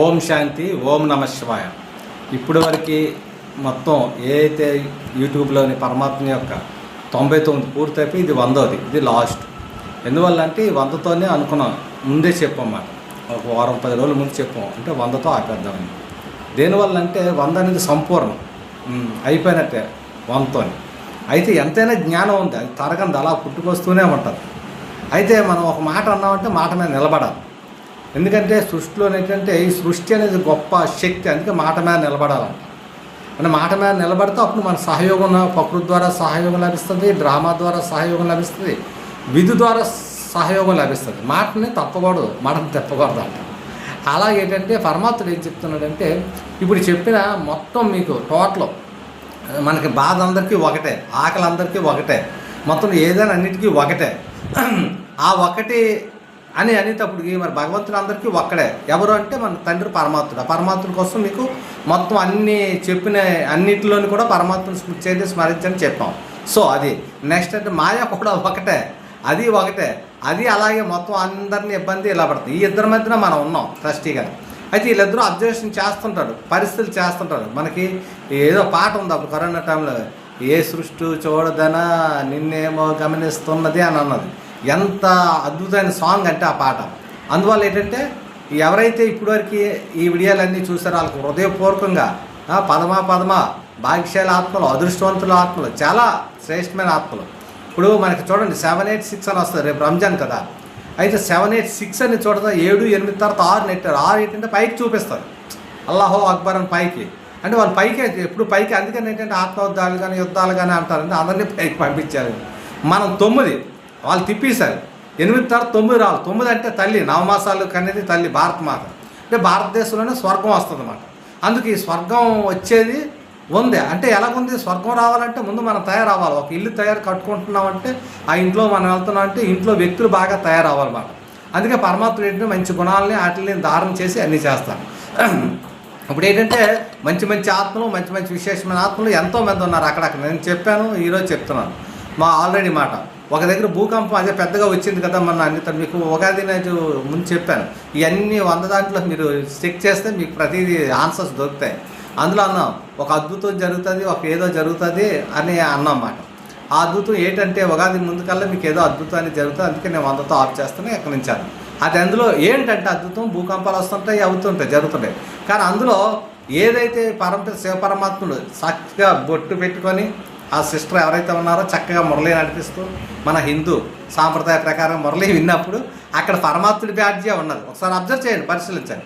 ఓం శాంతి, ఓం నమ శివాయ. ఇప్పటి వరకు మొత్తం ఏదైతే యూట్యూబ్లోని పరమాత్మ యొక్క 99 పూర్తయిపోయి ఇది 100ది, ఇది లాస్ట్. ఎందువల్ల అంటే ఈ 100తోనే అనుకున్నాం, ముందే చెప్పమాట, ఒక వారం 10 రోజుల ముందు చెప్పాం, అంటే 100తో ఆపేద్దామని. దేనివల్ల అంటే 100 అనేది సంపూర్ణం అయిపోయినట్టే 100తోని. అయితే ఎంతైనా జ్ఞానం ఉంది, అది తరగంది, అలా పుట్టుకొస్తూనే ఉంటుంది. అయితే మనం ఒక మాట అన్నామంటే మాట మీద నిలబడాలి. ఎందుకంటే సృష్టిలో ఏంటంటే ఈ సృష్టి అనేది గొప్ప శక్తి, అందుకే మాట మీద నిలబడాలంట. అంటే మాట మీద నిలబడితే అప్పుడు మన సహయోగం, ప్రకృతి ద్వారా సహయోగం లభిస్తుంది, డ్రామా ద్వారా సహయోగం లభిస్తుంది, విధి ద్వారా సహయోగం లభిస్తుంది. మాటని తప్పకూడదు, మాటను తెప్పకూడదు అంట. అలాగేంటంటే పరమాత్ముడు ఏం చెప్తున్నాడంటే, ఇప్పుడు చెప్పిన మొత్తం మీకు టోటల్ మనకి బాధ అందరికీ ఒకటే, ఆకలి అందరికీ ఒకటే, మొత్తం ఏదైనా అన్నిటికీ ఒకటే. ఆ ఒకటి అనేటప్పటికి మరి భగవంతుడు అందరికీ ఒక్కడే. ఎవరు అంటే మన తండ్రి పరమాత్ముడు. ఆ పరమాత్ముడి కోసం మీకు మొత్తం అన్ని చెప్పిన అన్నిటిలోని కూడా పరమాత్మను స్మృతి చేసి స్మరించని చెప్పాం. సో అది నెక్స్ట్ అంటే మాయ కూడా ఒకటే, అది ఒకటే, అది అలాగే మొత్తం అందరినీ ఇబ్బంది ఇలా పడుతుంది. ఈ ఇద్దరి మధ్యన మనం ఉన్నాం ట్రస్టీగా. అయితే వీళ్ళిద్దరూ అబ్జర్వేషన్ చేస్తుంటారు, పరిస్థితులు చేస్తుంటారు. మనకి ఏదో పాట ఉంది అప్పుడు కరోనా టైంలో, ఏ సృష్టి చూడదనా నిన్నేమో గమనిస్తున్నది అని అన్నది. ఎంత అద్భుతమైన సాంగ్ అంటే ఆ పాట. అందువల్ల ఏంటంటే ఎవరైతే ఇప్పటివరకు ఈ వీడియోలన్నీ చూసారో వాళ్ళకి హృదయపూర్వకంగా పదమా భాగ్యశాల ఆత్మలు, అదృష్టవంతుల ఆత్మలు, చాలా శ్రేష్టమైన ఆత్మలు. ఇప్పుడు మనకి చూడండి 786 అని వస్తుంది, రేపు రంజాన్ కదా. అయితే 786 అని చూడదా, 7 8 తర్వాత 6 నెట్టారు. 6 ఏంటంటే పైకి చూపిస్తారు, అల్లాహో అక్బర్ అని పైకి. అంటే వాళ్ళు పైకి ఎప్పుడు పైకి. అందుకని ఏంటంటే ఆత్మయుద్ధాలు కానీ యుద్ధాలు కానీ అంటారంటే అందరినీ పైకి పంపించారు. మనం 9 వాళ్ళు తిప్పేశారు, 8 తర్వాత 9 రావాలి. 9 అంటే తల్లి, నవమాసాలు కనేది తల్లి భారతమాత. అంటే భారతదేశంలోనే స్వర్గం వస్తుంది అన్నమాట. అందుకు ఈ స్వర్గం వచ్చేది ఉంది. అంటే ఎలాగుంది, స్వర్గం రావాలంటే ముందు మనం తయారవ్వాలి. ఒక ఇల్లు కట్టుకుంటున్నామంటే ఆ ఇంట్లో మనం వెళ్తున్నాం అంటే ఇంట్లో వ్యక్తులు బాగా తయారవ్వాలన్నమాట. అందుకే పరమాత్ముడు ఏంటంటే మంచి గుణాలని వాటిని ధారణ చేసి అన్నీ చేస్తాను. ఇప్పుడు ఏంటంటే మంచి మంచి ఆత్మలు, మంచి మంచి విశేషమైన ఆత్మలు ఎంతోమంది ఉన్నారు అక్కడక్కడ. నేను చెప్పాను, ఈరోజు చెప్తున్నాను మా ఆల్రెడీ మాట. ఒక దగ్గర భూకంపం అదే పెద్దగా వచ్చింది కదా మన అన్ని, మీకు ఉగాది నేను ముందు చెప్పాను. ఇవన్నీ 100 దాంట్లో మీరు చెక్ చేస్తే మీకు ప్రతిదీ ఆన్సర్స్ దొరుకుతాయి. అందులో అన్నాం ఒక అద్భుతం జరుగుతుంది, ఒక ఏదో జరుగుతుంది అని అన్నమాట. ఆ అద్భుతం ఏంటంటే ఉగాది ముందుకల్లా మీకు ఏదో అద్భుతాన్ని జరుగుతుంది. అందుకే నేను 100తో ఆఫ్ చేస్తాను ఎక్కడి నుంచాను. అది అందులో ఏంటంటే అద్భుతం, భూకంపాలు వస్తుంటాయి, అవుతుంటాయి, జరుగుతుంటాయి. కానీ అందులో ఏదైతే శివపరమాత్ముడు చక్కగా బొట్టు పెట్టుకొని ఆ సిస్టర్ ఎవరైతే ఉన్నారో చక్కగా మురళి నడిపిస్తూ మన హిందూ సాంప్రదాయ ప్రకారం మురళి విన్నప్పుడు అక్కడ పరమాత్ముడి బ్యాడ్జీ ఉన్నది. ఒకసారి అబ్జర్వ్ చేయండి, పరిశీలించండి.